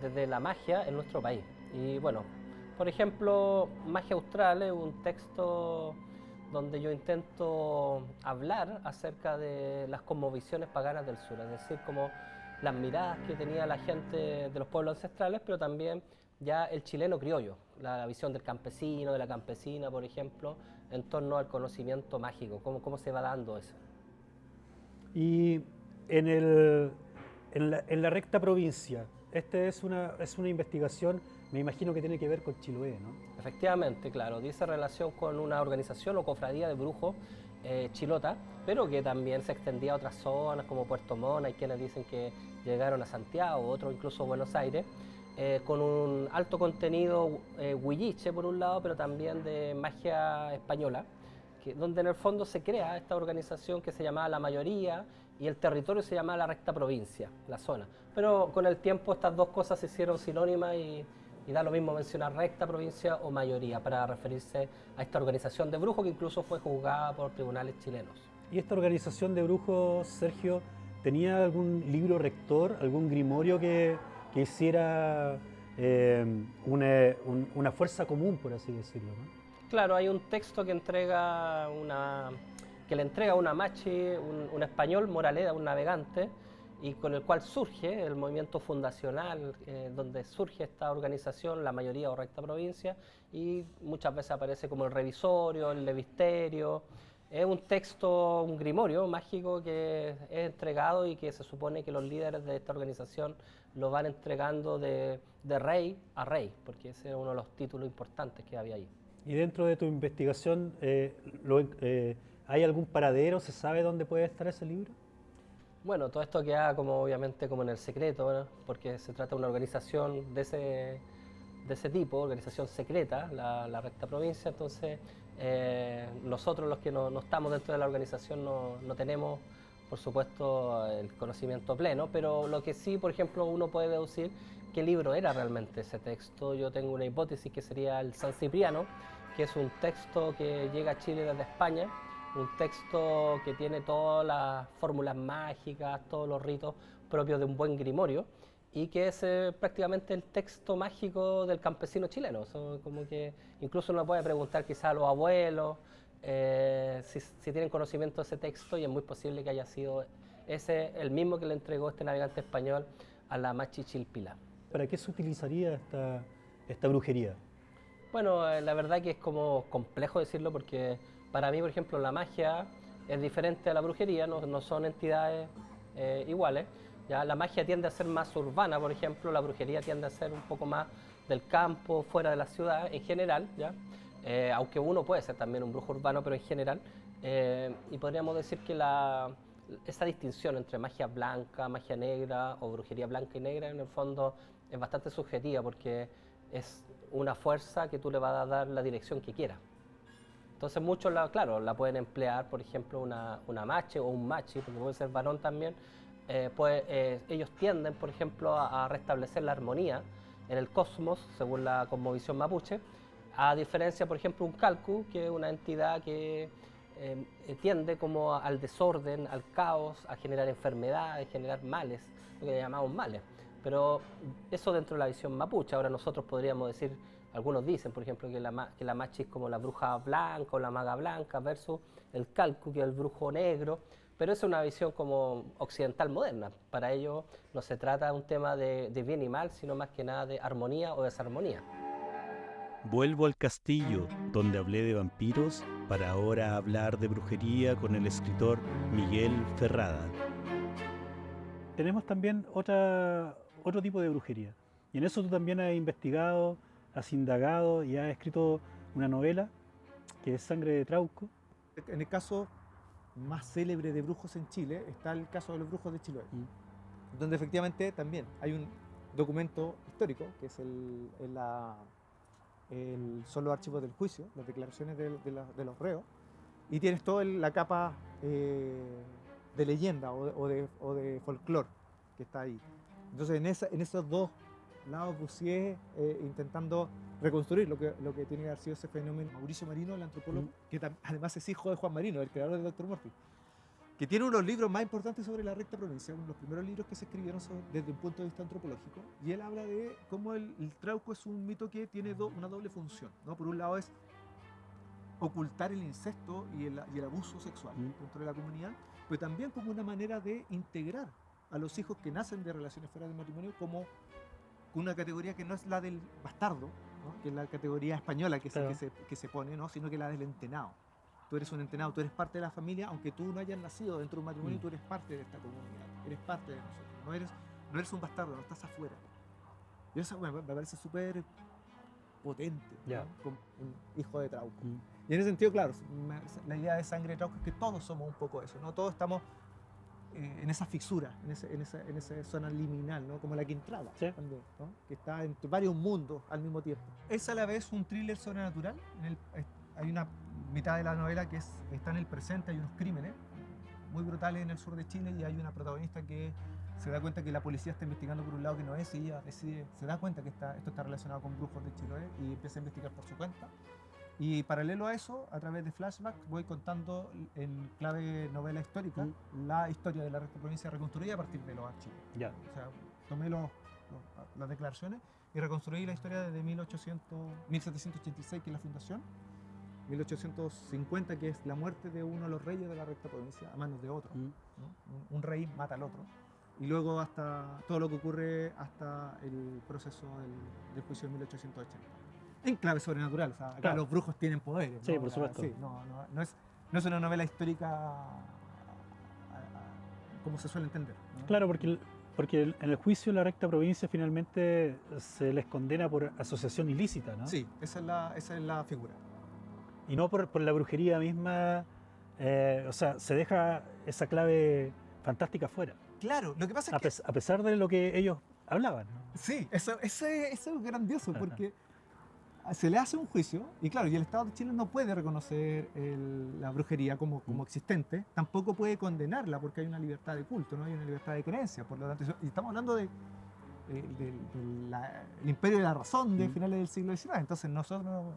desde la magia en nuestro país. Y bueno, por ejemplo, Magia Austral es un texto donde yo intento hablar acerca de las cosmovisiones paganas del sur, es decir, como las miradas que tenía la gente de los pueblos ancestrales, pero también ya el chileno criollo, la visión del campesino, de la campesina, por ejemplo, en torno al conocimiento mágico, cómo se va dando eso. Y en la recta provincia, esta es una investigación, me imagino que tiene que ver con Chiloé, ¿no? Efectivamente, claro, dice relación con una organización o cofradía de brujos chilota, pero que también se extendía a otras zonas como Puerto Montt. Hay quienes dicen que llegaron a Santiago, otros incluso a Buenos Aires, con un alto contenido huilliche por un lado, pero también de magia española, donde en el fondo se crea esta organización que se llamaba La Mayoría y el territorio se llamaba la Recta Provincia, la zona. Pero con el tiempo estas dos cosas se hicieron sinónimas y da lo mismo mencionar Recta Provincia o Mayoría para referirse a esta organización de brujos que incluso fue juzgada por tribunales chilenos. ¿Y esta organización de brujos, Sergio, tenía algún libro rector, algún grimorio que hiciera una fuerza común, por así decirlo, ¿no? Claro, hay un texto que le entrega a una machi, un español, Moraleda, un navegante, y con el cual surge el movimiento fundacional, donde surge esta organización, La Mayoría o Recta Provincia, y muchas veces aparece como el revisorio, el levisterio. Es un texto, un grimorio mágico que es entregado y que se supone que los líderes de esta organización lo van entregando de rey a rey, porque ese era uno de los títulos importantes que había ahí. Y dentro de tu investigación, ¿hay algún paradero? ¿Se sabe dónde puede estar ese libro? Bueno, todo esto queda obviamente como en el secreto, ¿no? Porque se trata de una organización de ese tipo, organización secreta, la Recta Provincia. Entonces nosotros los que no estamos dentro de la organización no tenemos por supuesto, el conocimiento pleno, pero lo que sí, por ejemplo, uno puede deducir qué libro era realmente ese texto. Yo tengo una hipótesis que sería el San Cipriano, que es un texto que llega a Chile desde España, un texto que tiene todas las fórmulas mágicas, todos los ritos propios de un buen grimorio, y que es prácticamente el texto mágico del campesino chileno. Como que incluso uno puede preguntar quizá a los abuelos si tienen conocimiento de ese texto, y es muy posible que haya sido ese el mismo que le entregó este navegante español a la Machichilpilá. ¿Para qué se utilizaría esta brujería? Bueno, la verdad que es como complejo decirlo, porque para mí, por ejemplo, la magia es diferente a la brujería, no son entidades iguales. ¿Ya? La magia tiende a ser más urbana, por ejemplo, la brujería tiende a ser un poco más del campo, fuera de la ciudad, en general, ¿ya? Aunque uno puede ser también un brujo urbano, pero en general. Y podríamos decir que esa distinción entre magia blanca, magia negra o brujería blanca y negra, en el fondo es bastante subjetiva, porque es una fuerza que tú le vas a dar la dirección que quieras. Entonces muchos, claro, la pueden emplear, por ejemplo, una mache o un machi, porque puede ser varón también. Ellos tienden, por ejemplo, a restablecer la armonía en el cosmos, según la cosmovisión mapuche, a diferencia, por ejemplo, un calcu, que es una entidad que tiende como al desorden, al caos, a generar enfermedades, generar males, lo que llamamos males. Pero eso dentro de la visión mapuche. Ahora nosotros podríamos decir, algunos dicen, por ejemplo, que la machi es como la bruja blanca o la maga blanca versus el calcu, que es el brujo negro. Pero es una visión como occidental moderna. Para ellos no se trata de un tema de bien y mal, sino más que nada de armonía o desarmonía. Vuelvo al castillo, donde hablé de vampiros, para ahora hablar de brujería con el escritor Miguel Ferrada. Tenemos también otro tipo de brujería. Y en eso tú también has investigado, has indagado y has escrito una novela que es Sangre de Trauco. En el caso más célebre de brujos en Chile está el caso de los brujos de Chiloé, donde efectivamente también hay un documento histórico que es son los archivos del juicio, las declaraciones de los reos, y tienes toda la capa de leyenda o de folclore que está ahí. Entonces en esos dos lados buceé intentando reconstruir lo que tiene que haber sido ese fenómeno. Mauricio Marino, el antropólogo, que además es hijo de Juan Marino, el creador del Dr. Murphy, que tiene uno de los libros más importantes sobre la recta provincia, uno de los primeros libros que se escribieron desde un punto de vista antropológico, y él habla de cómo el trauco es un mito que tiene una doble función, ¿no? Por un lado es ocultar el incesto y el abuso sexual dentro de la comunidad, pero también como una manera de integrar a los hijos que nacen de relaciones fuera del matrimonio como una categoría que no es la del bastardo, ¿no? Que es la categoría española que se pone, ¿no? Sino que la del entenado. Tú eres un entenado, tú eres parte de la familia, aunque tú no hayas nacido dentro de un matrimonio, tú eres parte de esta comunidad, eres parte de nosotros, no eres un bastardo, no estás afuera. Y eso me parece súper potente, ¿no? Como un hijo de Trauco. Y en ese sentido, claro, la idea de Sangre de Trauco es que todos somos un poco eso, ¿no? Todos estamos en esa fisura, en esa zona liminal, ¿no? Como la Quintrala, ¿sí? También, ¿no? Que está entre varios mundos al mismo tiempo. Es a la vez un thriller sobrenatural. Hay una mitad de la novela que está en el presente, hay unos crímenes muy brutales en el sur de Chile y hay una protagonista que se da cuenta que la policía está investigando por un lado que no es, y ella se da cuenta que esto está relacionado con brujos de Chiloé y empieza a investigar por su cuenta. Y paralelo a eso, a través de flashbacks, voy contando en clave novela histórica la historia de la provincia reconstruida a partir de los archivos. O sea, tomé las declaraciones y reconstruí la historia desde 1786, que es la fundación, 1850, que es la muerte de uno de los reyes de la recta provincia a manos de otro, ¿no? Un rey mata al otro, y luego hasta todo lo que ocurre hasta el proceso del juicio de 1880. En clave sobrenatural, o sea, acá los brujos tienen poderes, ¿no? Sí, por supuesto. Sí, no es una novela histórica como se suele entender, ¿no? Claro, porque en el juicio la recta provincia finalmente se les condena por asociación ilícita, ¿no? Sí, esa es la figura. Y no por la brujería misma, o sea, se deja esa clave fantástica fuera. Claro, lo que pasa es que... A pesar de lo que ellos hablaban, ¿no? Sí, eso es grandioso, porque se le hace un juicio, y claro, y el Estado de Chile no puede reconocer la brujería como existente, tampoco puede condenarla porque hay una libertad de culto, no hay una libertad de creencia. Por lo tanto, y estamos hablando del imperio de la razón de finales del siglo XIX, entonces nosotros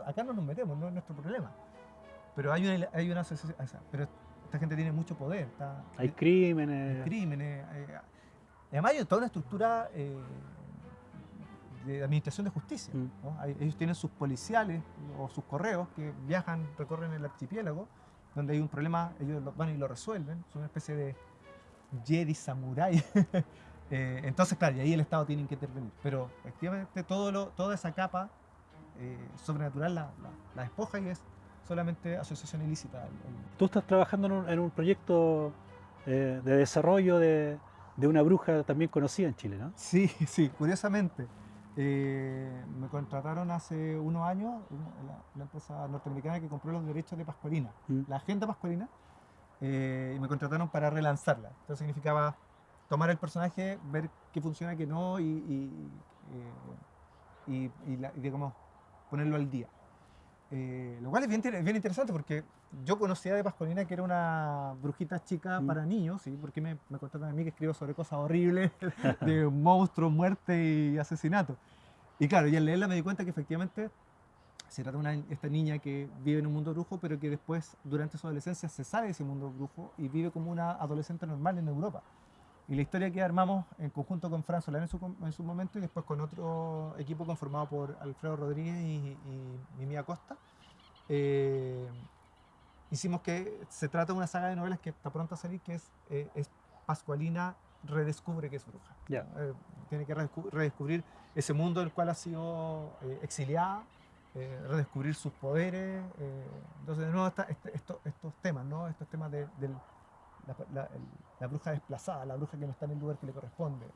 acá no nos metemos, no es nuestro problema. Pero hay una asociación, pero esta gente tiene mucho poder. Hay crímenes. Además hay toda una estructura de administración de justicia, ¿no? Ellos tienen sus policiales o sus correos que viajan, recorren el archipiélago, donde hay un problema, ellos van y lo resuelven, son una especie de Jedi samurái. Entonces, claro, y ahí el Estado tiene que intervenir. Pero efectivamente toda esa capa sobrenatural la despoja y es solamente asociación ilícita. Tú estás trabajando en un proyecto de desarrollo de una bruja también conocida en Chile, ¿no? Sí, curiosamente. Me contrataron hace unos años la empresa norteamericana que compró los derechos de Pascualina, la agenda Pascualina, y me contrataron para relanzarla. Entonces significaba tomar el personaje, ver qué funciona, qué no, y digamos, ponerlo al día. Lo cual es bien interesante porque yo conocía de Pascualina que era una brujita chica para niños, ¿sí? Porque me contaban a mí que escribo sobre cosas horribles, de monstruos, muerte y asesinato. Y claro, y al leerla me di cuenta que efectivamente se trata de esta niña que vive en un mundo brujo, pero que después, durante su adolescencia, se sale de ese mundo brujo y vive como una adolescente normal en Europa. Y la historia que armamos en conjunto con Fran Solán en su momento y después con otro equipo conformado por Alfredo Rodríguez y Mía Costa, hicimos que se trata de una saga de novelas que está pronta a salir, que es Pascualina redescubre que es bruja. Yeah. Tiene que redescubrir ese mundo del cual ha sido exiliada, redescubrir sus poderes. Entonces, de nuevo, estos temas, ¿no? Estos temas de la bruja desplazada, la bruja que no está en el lugar que le corresponde.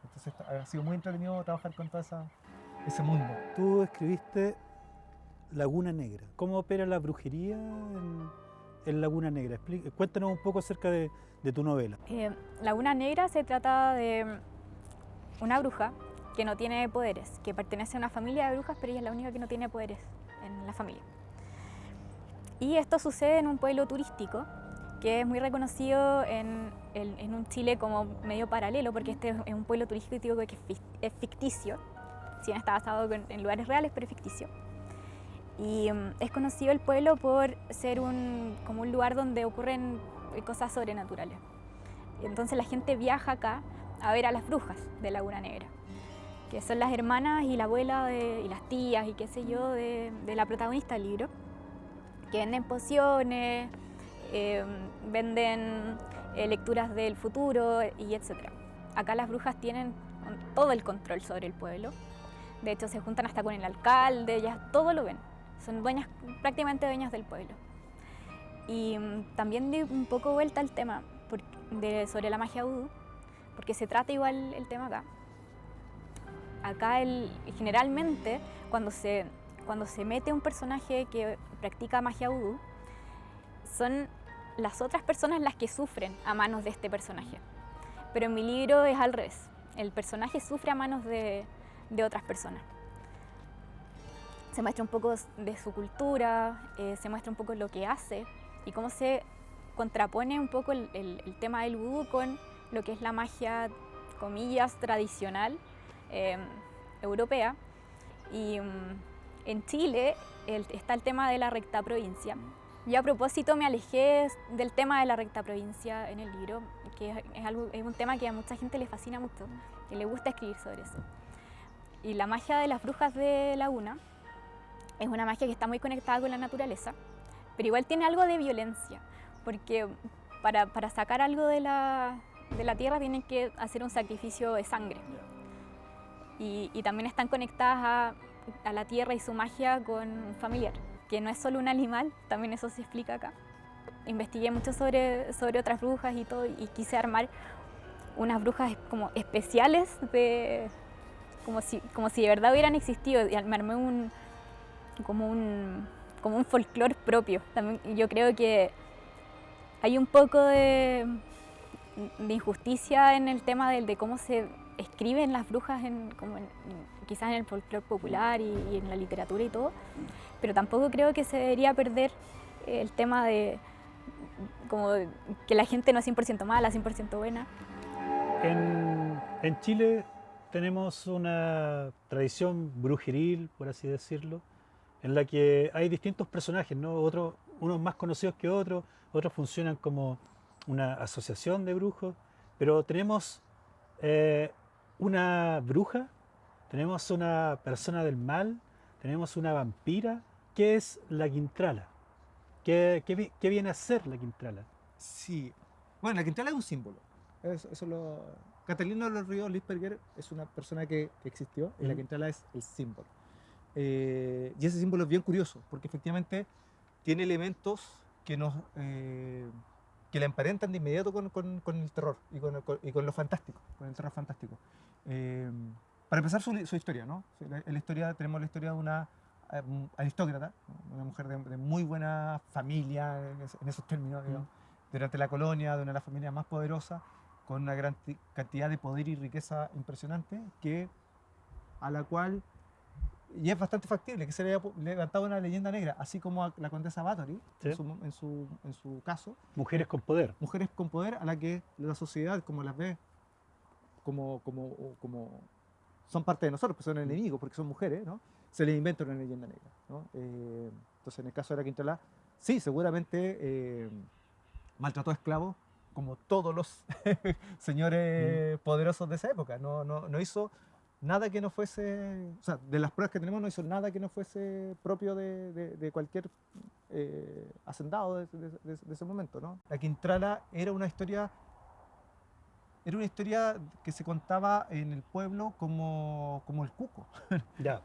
Entonces ha sido muy entretenido trabajar con todo ese mundo. Tú escribiste Laguna Negra. ¿Cómo opera la brujería en Laguna Negra? Cuéntanos un poco acerca de tu novela. Laguna Negra se trata de una bruja que no tiene poderes, que pertenece a una familia de brujas, pero ella es la única que no tiene poderes en la familia. Y esto sucede en un pueblo turístico que es muy reconocido en un Chile como medio paralelo, porque este es un pueblo turístico que es ficticio, si bien está basado en lugares reales, pero es ficticio. Y es conocido el pueblo por ser como un lugar donde ocurren cosas sobrenaturales. Entonces la gente viaja acá a ver a las brujas de Laguna Negra, que son las hermanas y la abuela y las tías y qué sé yo de la protagonista del libro, que venden pociones, venden lecturas del futuro y etc. Acá las brujas tienen todo el control sobre el pueblo. De hecho, se juntan hasta con el alcalde, ellas todo lo ven. Son prácticamente dueñas del pueblo. Y también di un poco vuelta al tema sobre la magia vudú, porque se trata igual el tema acá. Acá generalmente cuando se mete un personaje que practica magia vudú, son las otras personas las que sufren a manos de este personaje. Pero en mi libro es al revés. El personaje sufre a manos de otras personas. Se muestra un poco de su cultura, se muestra un poco lo que hace y cómo se contrapone un poco el tema del vudú con lo que es la magia, comillas, tradicional europea. Y en Chile está el tema de la recta provincia. Yo a propósito me alejé del tema de la recta provincia en el libro, que es un tema que a mucha gente le fascina mucho, que le gusta escribir sobre eso. Y la magia de las brujas de Laguna es una magia que está muy conectada con la naturaleza, pero igual tiene algo de violencia, porque para sacar algo de la tierra tienen que hacer un sacrificio de sangre. Y también están conectadas a la tierra y su magia con un familiar, que no es solo un animal, también eso se explica acá. Investigué mucho sobre otras brujas y todo, y quise armar unas brujas como especiales, como si de verdad hubieran existido, y me armé como un folclore propio. También yo creo que hay un poco de injusticia en el tema de cómo se escriben las brujas quizás en el folclore popular y en la literatura y todo, pero tampoco creo que se debería perder el tema de como que la gente no es 100% mala, 100% buena. En Chile tenemos una tradición brujeril, por así decirlo, en la que hay distintos personajes, ¿no? Unos más conocidos que otros funcionan como una asociación de brujos, pero tenemos una bruja, tenemos una persona del mal, tenemos una vampira. ¿Qué es la Quintrala? ¿Qué viene a ser la Quintrala? Sí. Bueno, la Quintrala es un símbolo. Catalina de los Ríos Lisperger es una persona que existió y la Quintrala es el símbolo. Y ese símbolo es bien curioso porque efectivamente tiene elementos que la emparentan de inmediato con el terror y con lo fantástico, con el terror fantástico. Para empezar, su historia, ¿no? Tenemos la historia de una aristócrata, una mujer de muy buena familia en esos términos, digamos, durante la colonia, de una de las familias más poderosas, con una gran cantidad de poder y riqueza impresionante, a la cual, y es bastante factible, que se le haya levantado una leyenda negra, así como a la condesa Bathory, ¿sí? en su caso. Mujeres con poder. Mujeres con poder a la que la sociedad, como las ve, como son parte de nosotros, pues son enemigos, porque son mujeres, ¿no? Se les inventa una leyenda negra, ¿no? Entonces, en el caso de la Quintrala, sí, seguramente maltrató a esclavos, como todos los señores poderosos de esa época. No hizo nada que no fuese, o sea, de las pruebas que tenemos, no hizo nada que no fuese propio de cualquier hacendado de ese momento, ¿no? La Quintrala era una historia que se contaba en el pueblo como el cuco. Ya.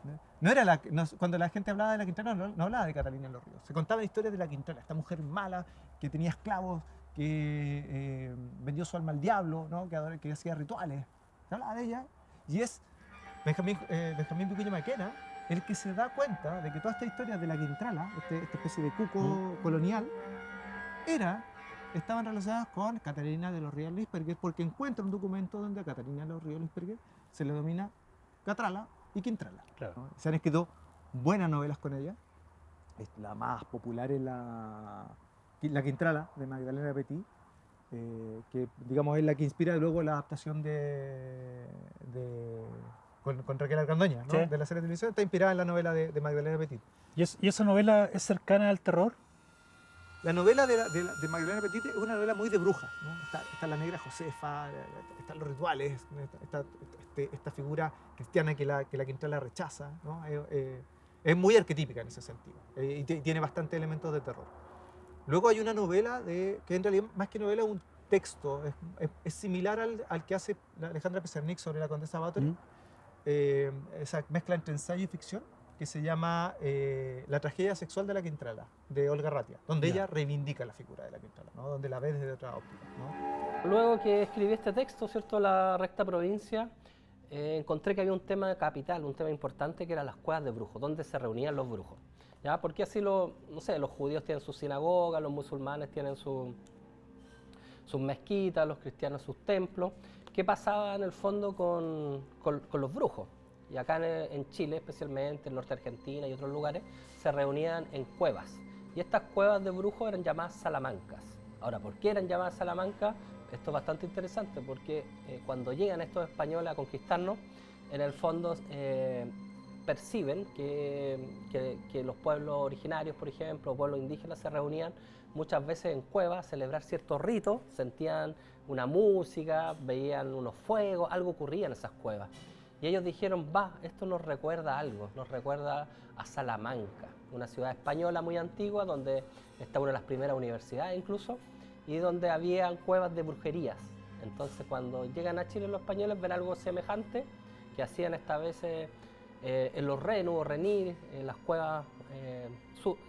Cuando la gente hablaba de la Quintrala, no hablaba de Catalina de los Ríos. Se contaban historias de la Quintrala, esta mujer mala que tenía esclavos, que vendió su alma al diablo, ¿no? que hacía rituales. Se hablaba de ella. Y es Benjamín Vicuña Maquena el que se da cuenta de que todas estas historias de la Quintrala, esta especie de cuco colonial, estaban relacionadas con Catalina de los Ríos Lisperger, porque encuentra un documento donde a Catalina de los Ríos Lisperger se le denomina Catrala y Quintrala. Claro. ¿No? Se han escrito buenas novelas con ella. La más popular es la Quintrala, de Magdalena Petit, que digamos es la que inspira luego la adaptación con Raquel Argandoña, ¿no? Sí. De la serie de televisión. Está inspirada en la novela de Magdalena Petit. ¿Y esa novela es cercana al terror? La novela de Magdalena Petit es una novela muy de brujas, ¿no? Está la negra Josefa, están los rituales, esta figura cristiana que la Quintrala rechaza, ¿no? Es muy arquetípica en ese sentido y tiene bastantes elementos de terror. Luego hay una novela que en realidad más que novela es un texto, es similar al que hace Alejandra Pizarnik sobre la condesa Bathory, esa mezcla entre ensayo y ficción, que se llama La tragedia sexual de la Quintrala, de Olga Ratia, donde ella reivindica la figura de la Quintrala, ¿no? Donde la ve desde otra óptica, ¿no? Luego que escribí este texto, ¿cierto?, La recta provincia, encontré que había un tema capital, un tema importante, que eran las cuevas de brujos, donde se reunían los brujos. ¿Ya? Porque así no sé, los judíos tienen sus sinagogas, los musulmanes tienen sus mezquitas, los cristianos sus templos. ¿Qué pasaba en el fondo con los brujos? Y acá en Chile, especialmente, en el norte de Argentina y otros lugares, se reunían en cuevas. Y estas cuevas de brujos eran llamadas salamancas. Ahora, ¿por qué eran llamadas salamancas? Esto es bastante interesante porque cuando llegan estos españoles a conquistarnos, en el fondo perciben que los pueblos originarios, por ejemplo, pueblos indígenas, se reunían muchas veces en cuevas a celebrar ciertos ritos, sentían una música, veían unos fuegos, algo ocurría en esas cuevas. Y ellos dijeron, esto nos recuerda a algo, nos recuerda a Salamanca, una ciudad española muy antigua, donde está una de las primeras universidades incluso, y donde había cuevas de brujerías. Entonces cuando llegan a Chile los españoles ven algo semejante, que hacían esta vez en los Renu o Renir, en las cuevas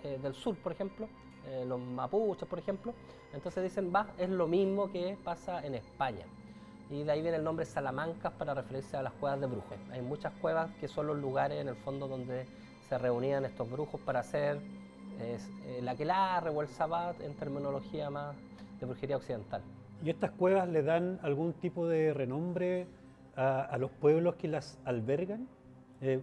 del sur, por ejemplo, los mapuches, por ejemplo. Entonces dicen, es lo mismo que pasa en España. Y de ahí viene el nombre Salamancas para referirse a las cuevas de brujos. Hay muchas cuevas que son los lugares en el fondo donde se reunían estos brujos para hacer el aquelarre o el sabbat en terminología más de brujería occidental. ¿Y estas cuevas le dan algún tipo de renombre a los pueblos que las albergan?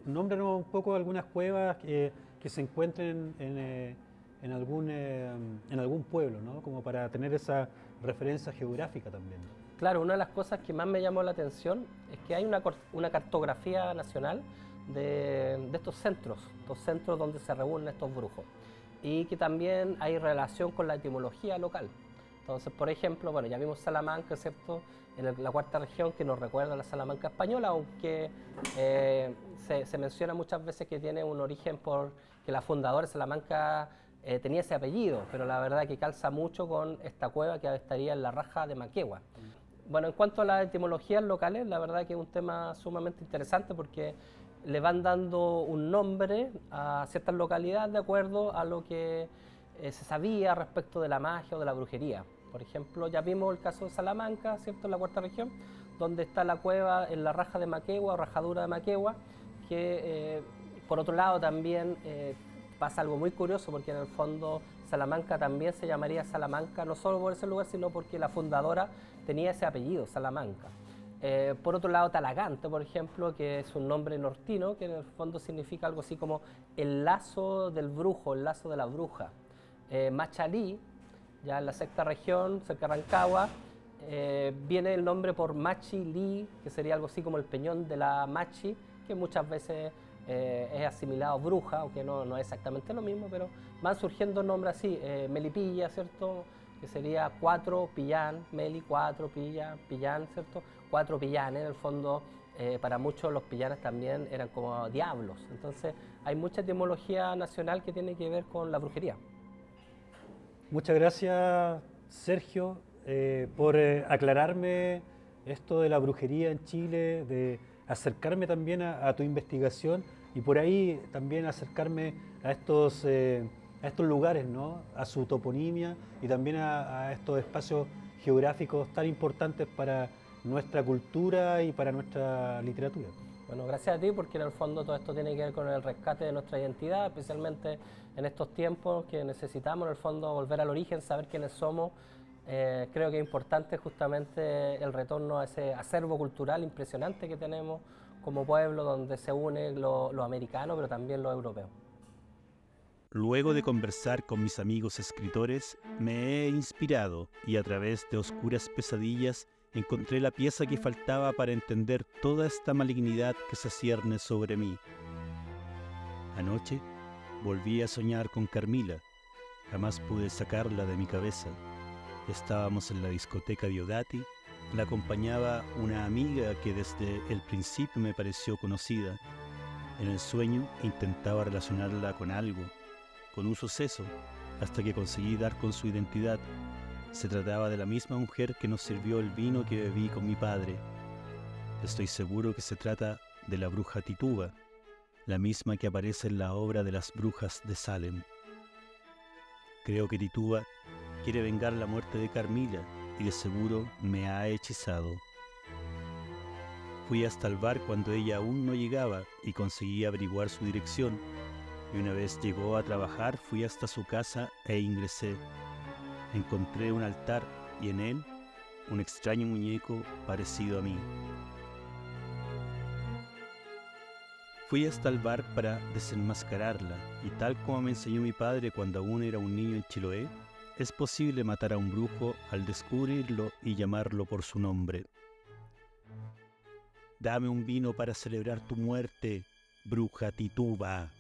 Nómbranos un poco algunas cuevas que se encuentren en algún pueblo, ¿no? Como para tener esa referencia geográfica también. Claro, una de las cosas que más me llamó la atención es que hay una cartografía nacional de estos centros donde se reúnen estos brujos, y que también hay relación con la etimología local. Entonces, por ejemplo, bueno, ya vimos Salamanca, ¿cierto?, en la cuarta región, que nos recuerda a la Salamanca española, aunque se menciona muchas veces que tiene un origen por que la fundadora de Salamanca tenía ese apellido, pero la verdad que calza mucho con esta cueva que estaría en la Raja de Maquegua. Bueno, en cuanto a las etimologías locales, la verdad que es un tema sumamente interesante porque le van dando un nombre a ciertas localidades de acuerdo a lo que se sabía respecto de la magia o de la brujería. Por ejemplo, ya vimos el caso de Salamanca, ¿cierto?, en la cuarta región, donde está la cueva en la Raja de Maquegua o Rajadura de Maquegua, que por otro lado también pasa algo muy curioso, porque en el fondo Salamanca también se llamaría Salamanca, no solo por ese lugar, sino porque la fundadora tenía ese apellido, Salamanca. Por otro lado, Talagante, por ejemplo, que es un nombre nortino, que en el fondo significa algo así como el lazo del brujo, el lazo de la bruja. Machalí, ya en la sexta región, cerca de Rancagua, viene el nombre por Machilí, que sería algo así como el peñón de la Machi, que muchas veces es asimilado a bruja, aunque no es exactamente lo mismo, pero van surgiendo nombres así. Melipilla, ¿cierto?, que sería cuatro, Pillán, Meli, cuatro, Pilla, Pillán, ¿cierto? Cuatro pillanes, en el fondo, para muchos los pillanes también eran como diablos. Entonces, hay mucha etimología nacional que tiene que ver con la brujería. Muchas gracias, Sergio, por aclararme esto de la brujería en Chile, de acercarme también a tu investigación y por ahí también acercarme a estos lugares, ¿no?, a su toponimia y también a estos espacios geográficos tan importantes para nuestra cultura y para nuestra literatura. Bueno, gracias a ti, porque en el fondo todo esto tiene que ver con el rescate de nuestra identidad, especialmente en estos tiempos que necesitamos, en el fondo, volver al origen, saber quiénes somos. Creo que es importante justamente el retorno a ese acervo cultural impresionante que tenemos como pueblo, donde se une lo americano, pero también lo europeo. Luego de conversar con mis amigos escritores, me he inspirado y a través de oscuras pesadillas encontré la pieza que faltaba para entender toda esta malignidad que se cierne sobre mí. Anoche volví a soñar con Carmila. Jamás pude sacarla de mi cabeza. Estábamos en la discoteca Diodati. La acompañaba una amiga que desde el principio me pareció conocida. En el sueño intentaba relacionarla con algo, con un suceso, hasta que conseguí dar con su identidad. Se trataba de la misma mujer que nos sirvió el vino que bebí con mi padre. Estoy seguro que se trata de la bruja Tituba, la misma que aparece en la obra de las brujas de Salem. Creo que Tituba quiere vengar la muerte de Carmila y de seguro me ha hechizado. Fui hasta el bar cuando ella aún no llegaba y conseguí averiguar su dirección. Y una vez llegó a trabajar, fui hasta su casa e ingresé. Encontré un altar y en él un extraño muñeco parecido a mí. Fui hasta el bar para desenmascararla y tal como me enseñó mi padre cuando aún era un niño en Chiloé, es posible matar a un brujo al descubrirlo y llamarlo por su nombre. Dame un vino para celebrar tu muerte, bruja Tituba.